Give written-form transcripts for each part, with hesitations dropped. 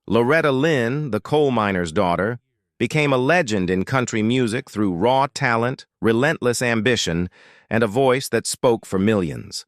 Loretta Lynn, the coal miner's daughter, became a legend in country music through raw talent, relentless ambition, and a voice that spoke for millions.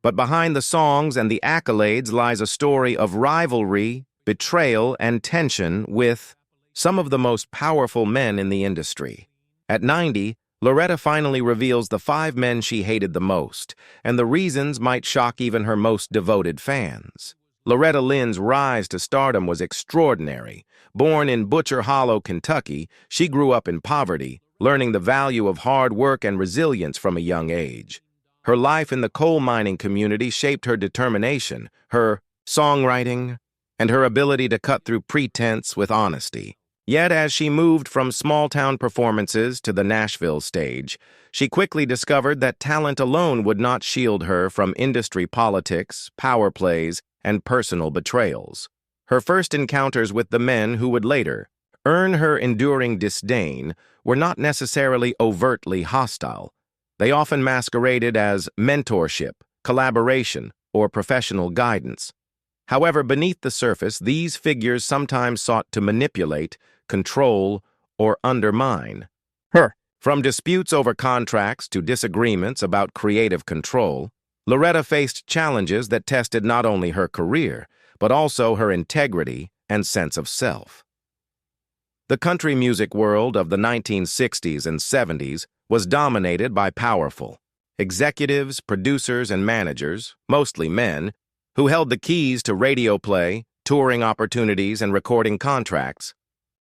But behind the songs and the accolades lies a story of rivalry, betrayal, and tension with some of the most powerful men in the industry. At 90, Loretta finally reveals the 5 men she hated the most, and the reasons might shock even her most devoted fans. Loretta Lynn's rise to stardom was extraordinary. Born in Butcher Hollow, Kentucky, she grew up in poverty, learning the value of hard work and resilience from a young age. Her life in the coal mining community shaped her determination, her songwriting, and her ability to cut through pretense with honesty. Yet as she moved from small-town performances to the Nashville stage, she quickly discovered that talent alone would not shield her from industry politics, power plays, and personal betrayals. Her first encounters with the men who would later earn her enduring disdain were not necessarily overtly hostile. They often masqueraded as mentorship, collaboration, or professional guidance. However, beneath the surface, these figures sometimes sought to manipulate, control, or undermine her. From disputes over contracts to disagreements about creative control, Loretta faced challenges that tested not only her career, but also her integrity and sense of self. The country music world of the 1960s and 70s was dominated by powerful executives, producers, and managers, mostly men, who held the keys to radio play, touring opportunities, and recording contracts.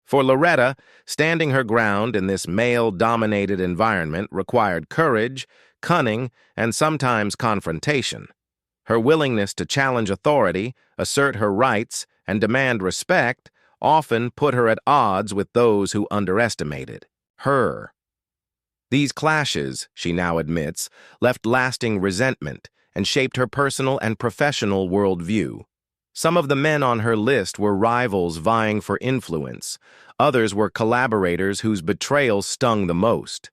For Loretta, standing her ground in this male-dominated environment required courage, cunning, and sometimes confrontation. Her willingness to challenge authority, assert her rights, and demand respect often put her at odds with those who underestimated her. These clashes, she now admits, left lasting resentment and shaped her personal and professional worldview. Some of the men on her list were rivals vying for influence. Others were collaborators whose betrayal stung the most.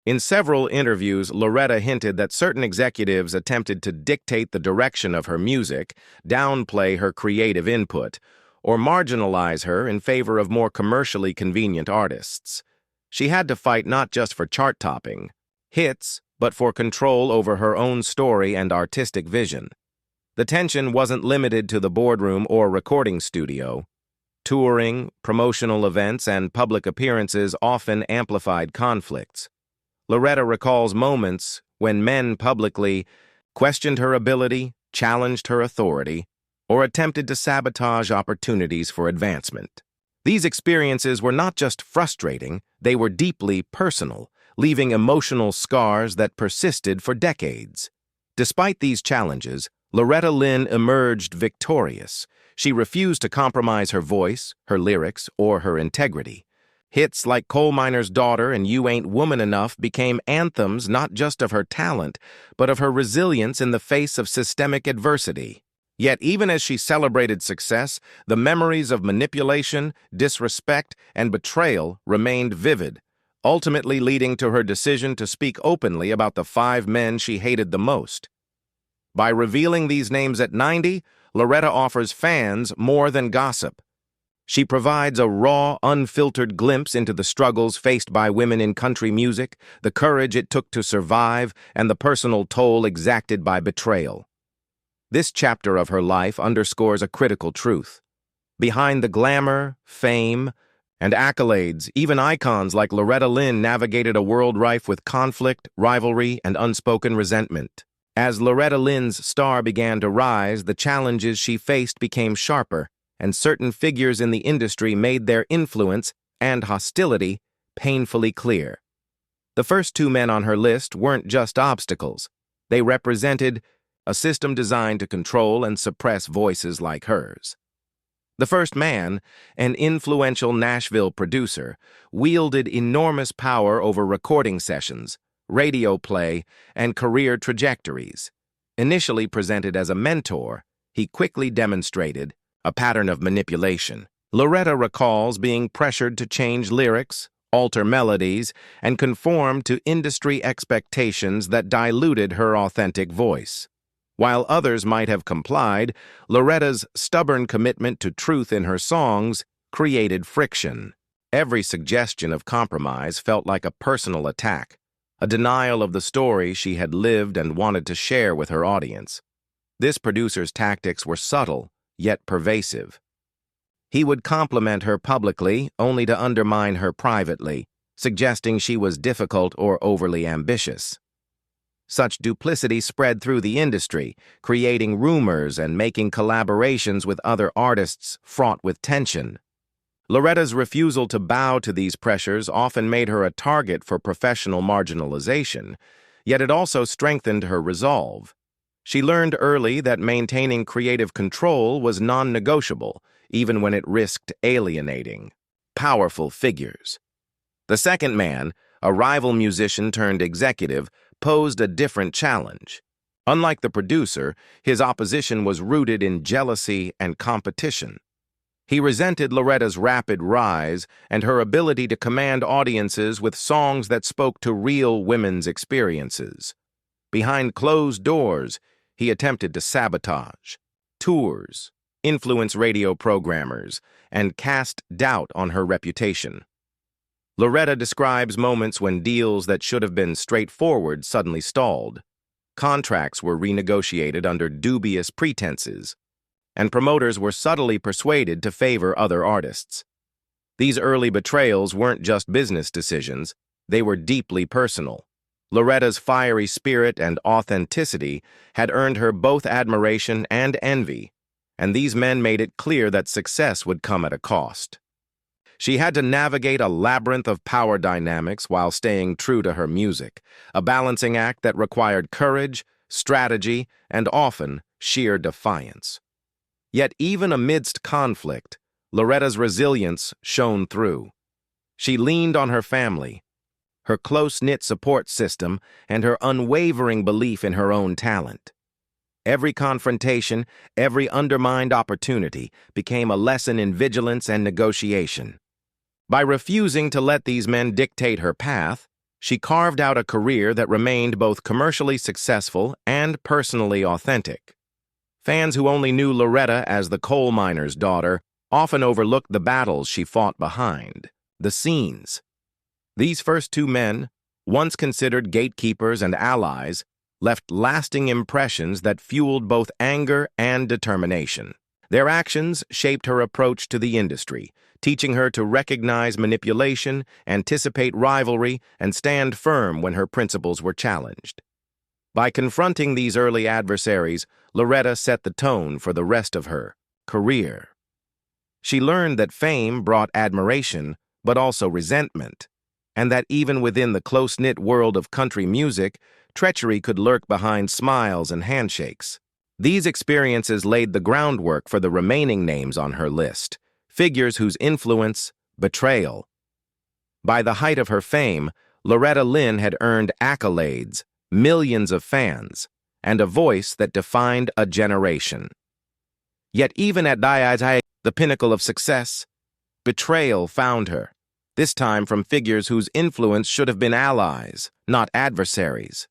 In several interviews, Loretta hinted that certain executives attempted to dictate the direction of her music, downplay her creative input, or marginalize her in favor of more commercially convenient artists. She had to fight not just for chart-topping hits, but for control over her own story and artistic vision. The tension wasn't limited to the boardroom or recording studio. Touring, promotional events, and public appearances often amplified conflicts. Loretta recalls moments when men publicly questioned her ability, challenged her authority, or attempted to sabotage opportunities for advancement. These experiences were not just frustrating, they were deeply personal, leaving emotional scars that persisted for decades. Despite these challenges, Loretta Lynn emerged victorious. She refused to compromise her voice, her lyrics, or her integrity. Hits like Coal Miner's Daughter and You Ain't Woman Enough became anthems not just of her talent, but of her resilience in the face of systemic adversity. Yet even as she celebrated success, the memories of manipulation, disrespect, and betrayal remained vivid, ultimately leading to her decision to speak openly about the 5 men she hated the most. By revealing these names at 90, Loretta offers fans more than gossip. She provides a raw, unfiltered glimpse into the struggles faced by women in country music, the courage it took to survive, and the personal toll exacted by betrayal. This chapter of her life underscores a critical truth. Behind the glamour, fame, and accolades, even icons like Loretta Lynn navigated a world rife with conflict, rivalry, and unspoken resentment. As Loretta Lynn's star began to rise, the challenges she faced became sharper, and certain figures in the industry made their influence and hostility painfully clear. The first 2 men on her list weren't just obstacles. They represented a system designed to control and suppress voices like hers. The first man, an influential Nashville producer, wielded enormous power over recording sessions, radio play, and career trajectories. Initially presented as a mentor, he quickly demonstrated a pattern of manipulation. Loretta recalls being pressured to change lyrics, alter melodies, and conform to industry expectations that diluted her authentic voice. While others might have complied, Loretta's stubborn commitment to truth in her songs created friction. Every suggestion of compromise felt like a personal attack, a denial of the story she had lived and wanted to share with her audience. This producer's tactics were subtle, yet pervasive. He would compliment her publicly, only to undermine her privately, suggesting she was difficult or overly ambitious. Such duplicity spread through the industry, creating rumors and making collaborations with other artists fraught with tension. Loretta's refusal to bow to these pressures often made her a target for professional marginalization, yet it also strengthened her resolve. She learned early that maintaining creative control was non-negotiable, even when it risked alienating powerful figures. The second man, a rival musician turned executive, posed a different challenge. Unlike the producer, his opposition was rooted in jealousy and competition. He resented Loretta's rapid rise and her ability to command audiences with songs that spoke to real women's experiences. Behind closed doors, he attempted to sabotage tours, influence radio programmers, and cast doubt on her reputation. Loretta describes moments when deals that should have been straightforward suddenly stalled. Contracts were renegotiated under dubious pretenses, and promoters were subtly persuaded to favor other artists. These early betrayals weren't just business decisions, they were deeply personal. Loretta's fiery spirit and authenticity had earned her both admiration and envy, and these men made it clear that success would come at a cost. She had to navigate a labyrinth of power dynamics while staying true to her music, a balancing act that required courage, strategy, and often sheer defiance. Yet even amidst conflict, Loretta's resilience shone through. She leaned on her family, her close-knit support system, and her unwavering belief in her own talent. Every confrontation, every undermined opportunity became a lesson in vigilance and negotiation. By refusing to let these men dictate her path, she carved out a career that remained both commercially successful and personally authentic. Fans who only knew Loretta as the coal miner's daughter often overlooked the battles she fought behind the scenes. These first two men, once considered gatekeepers and allies, left lasting impressions that fueled both anger and determination. Their actions shaped her approach to the industry, teaching her to recognize manipulation, anticipate rivalry, and stand firm when her principles were challenged. By confronting these early adversaries, Loretta set the tone for the rest of her career. She learned that fame brought admiration, but also resentment, and that even within the close-knit world of country music, treachery could lurk behind smiles and handshakes. These experiences laid the groundwork for the remaining names on her list, figures whose influence, betrayal. By the height of her fame, Loretta Lynn had earned accolades, millions of fans, and a voice that defined a generation. Yet even at the pinnacle of success, betrayal found her, this time from figures whose influence should have been allies, not adversaries.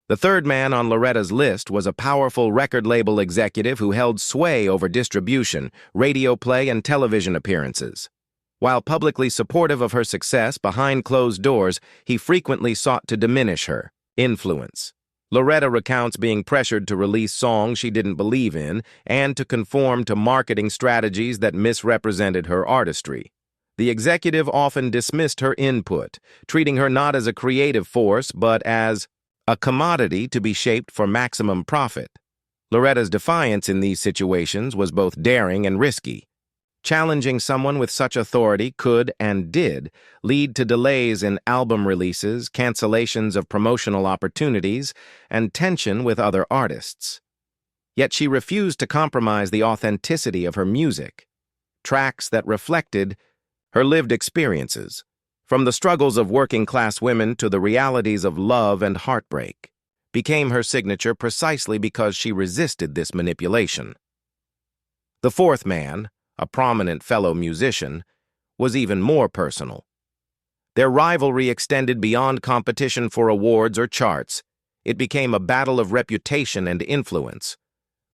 The third man on Loretta's list was a powerful record label executive who held sway over distribution, radio play, and television appearances. While publicly supportive of her success behind closed doors, he frequently sought to diminish her influence. Loretta recounts being pressured to release songs she didn't believe in and to conform to marketing strategies that misrepresented her artistry. The executive often dismissed her input, treating her not as a creative force but as a commodity to be shaped for maximum profit. Loretta's defiance in these situations was both daring and risky. Challenging someone with such authority could, and did, lead to delays in album releases, cancellations of promotional opportunities, and tension with other artists. Yet she refused to compromise the authenticity of her music. Tracks that reflected her lived experiences, from the struggles of working-class women to the realities of love and heartbreak, became her signature precisely because she resisted this manipulation. The fourth man, a prominent fellow musician, was even more personal. Their rivalry extended beyond competition for awards or charts. It became a battle of reputation and influence.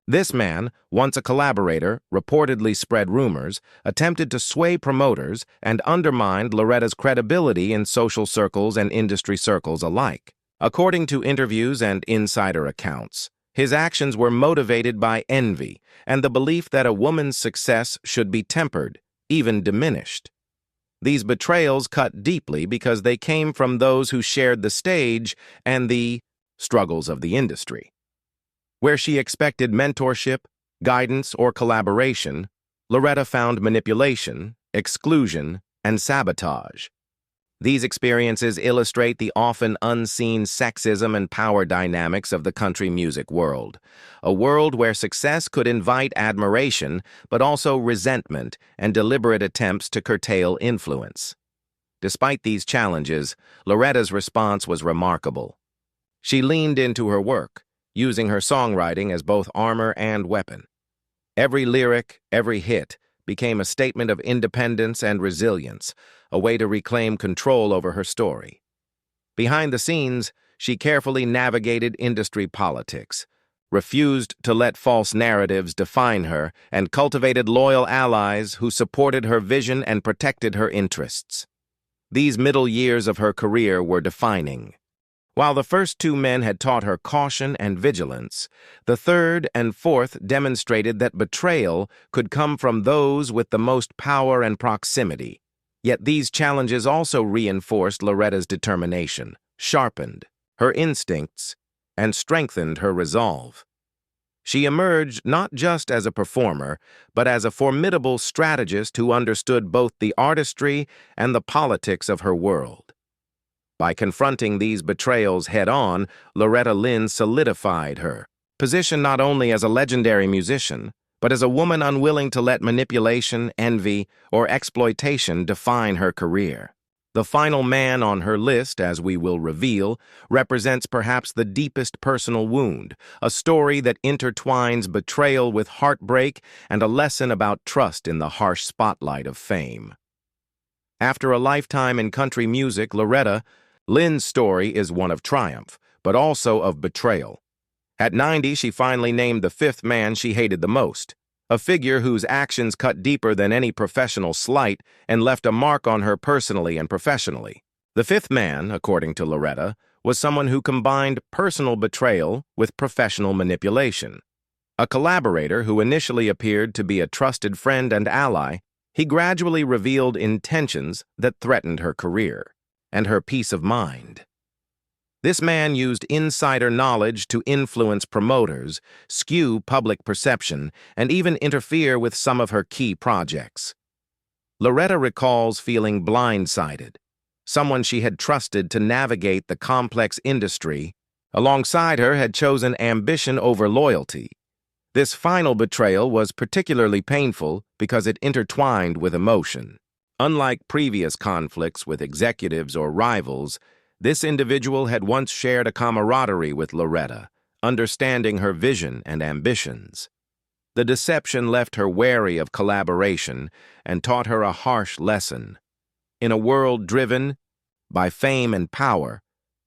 This man, once a collaborator, reportedly spread rumors, attempted to sway promoters, and undermined Loretta's credibility in social circles and industry circles alike. According to interviews and insider accounts, his actions were motivated by envy and the belief that a woman's success should be tempered, even diminished. These betrayals cut deeply because they came from those who shared the stage and the struggles of the industry. Where she expected mentorship, guidance, or collaboration, Loretta found manipulation, exclusion, and sabotage. These experiences illustrate the often unseen sexism and power dynamics of the country music world, a world where success could invite admiration but also resentment and deliberate attempts to curtail influence. Despite these challenges, Loretta's response was remarkable. She leaned into her work, using her songwriting as both armor and weapon. Every lyric, every hit, became a statement of independence and resilience, a way to reclaim control over her story. Behind the scenes, she carefully navigated industry politics, refused to let false narratives define her, and cultivated loyal allies who supported her vision and protected her interests. These middle years of her career were defining. While the first two men had taught her caution and vigilance, the third and fourth demonstrated that betrayal could come from those with the most power and proximity. Yet these challenges also reinforced Loretta's determination, sharpened her instincts, and strengthened her resolve. She emerged not just as a performer, but as a formidable strategist who understood both the artistry and the politics of her world. By confronting these betrayals head-on, Loretta Lynn solidified her position not only as a legendary musician, but as a woman unwilling to let manipulation, envy, or exploitation define her career. The final man on her list, as we will reveal, represents perhaps the deepest personal wound, a story that intertwines betrayal with heartbreak and a lesson about trust in the harsh spotlight of fame. After a lifetime in country music, Loretta Lynn's story is one of triumph, but also of betrayal. At 90, she finally named the fifth man she hated the most, a figure whose actions cut deeper than any professional slight and left a mark on her personally and professionally. The fifth man, according to Loretta, was someone who combined personal betrayal with professional manipulation. A collaborator who initially appeared to be a trusted friend and ally, he gradually revealed intentions that threatened her career and her peace of mind. This man used insider knowledge to influence promoters, skew public perception, and even interfere with some of her key projects. Loretta recalls feeling blindsided. Someone she had trusted to navigate the complex industry, alongside her had chosen ambition over loyalty. This final betrayal was particularly painful because it intertwined with emotion. Unlike previous conflicts with executives or rivals, this individual had once shared a camaraderie with Loretta, understanding her vision and ambitions. The deception left her wary of collaboration and taught her a harsh lesson. In a world driven by fame and power,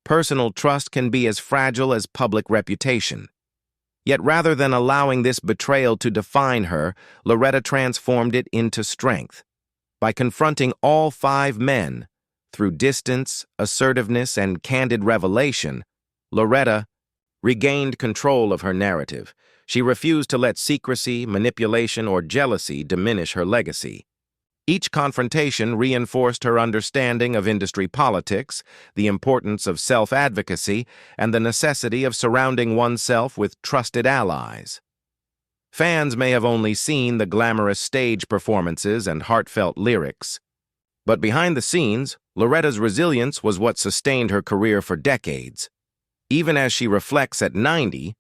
personal trust can be as fragile as public reputation. Yet rather than allowing this betrayal to define her, Loretta transformed it into strength. By confronting all five men, through distance, assertiveness, and candid revelation, Loretta regained control of her narrative. She refused to let secrecy, manipulation, or jealousy diminish her legacy. Each confrontation reinforced her understanding of industry politics, the importance of self-advocacy, and the necessity of surrounding oneself with trusted allies. Fans may have only seen the glamorous stage performances and heartfelt lyrics, but behind the scenes, Loretta's resilience was what sustained her career for decades. Even as she reflects at 90,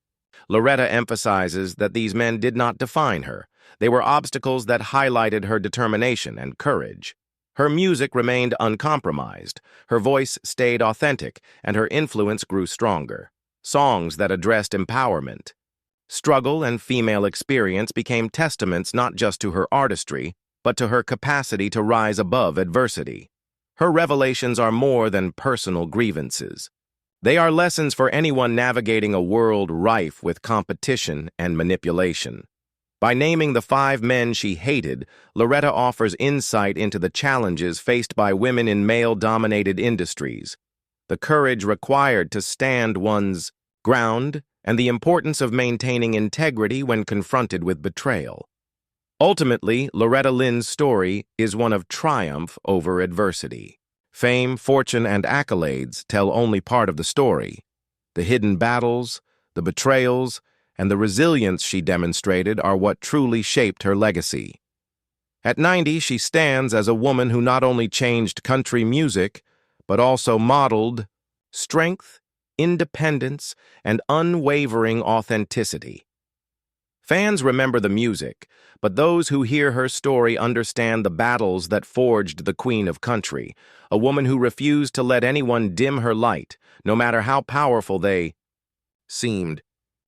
Loretta emphasizes that these men did not define her. They were obstacles that highlighted her determination and courage. Her music remained uncompromised, her voice stayed authentic, and her influence grew stronger. Songs that addressed empowerment, struggle, and female experience became testaments not just to her artistry, but to her capacity to rise above adversity. Her revelations are more than personal grievances. They are lessons for anyone navigating a world rife with competition and manipulation. By naming the 5 men she hated, Loretta offers insight into the challenges faced by women in male-dominated industries, the courage required to stand one's ground, and the importance of maintaining integrity when confronted with betrayal. Ultimately, Loretta Lynn's story is one of triumph over adversity. Fame, fortune, and accolades tell only part of the story. The hidden battles, the betrayals, and the resilience she demonstrated are what truly shaped her legacy. At 90, she stands as a woman who not only changed country music, but also modeled strength, independence, and unwavering authenticity. Fans remember the music, but those who hear her story understand the battles that forged the Queen of Country, a woman who refused to let anyone dim her light, no matter how powerful they seemed.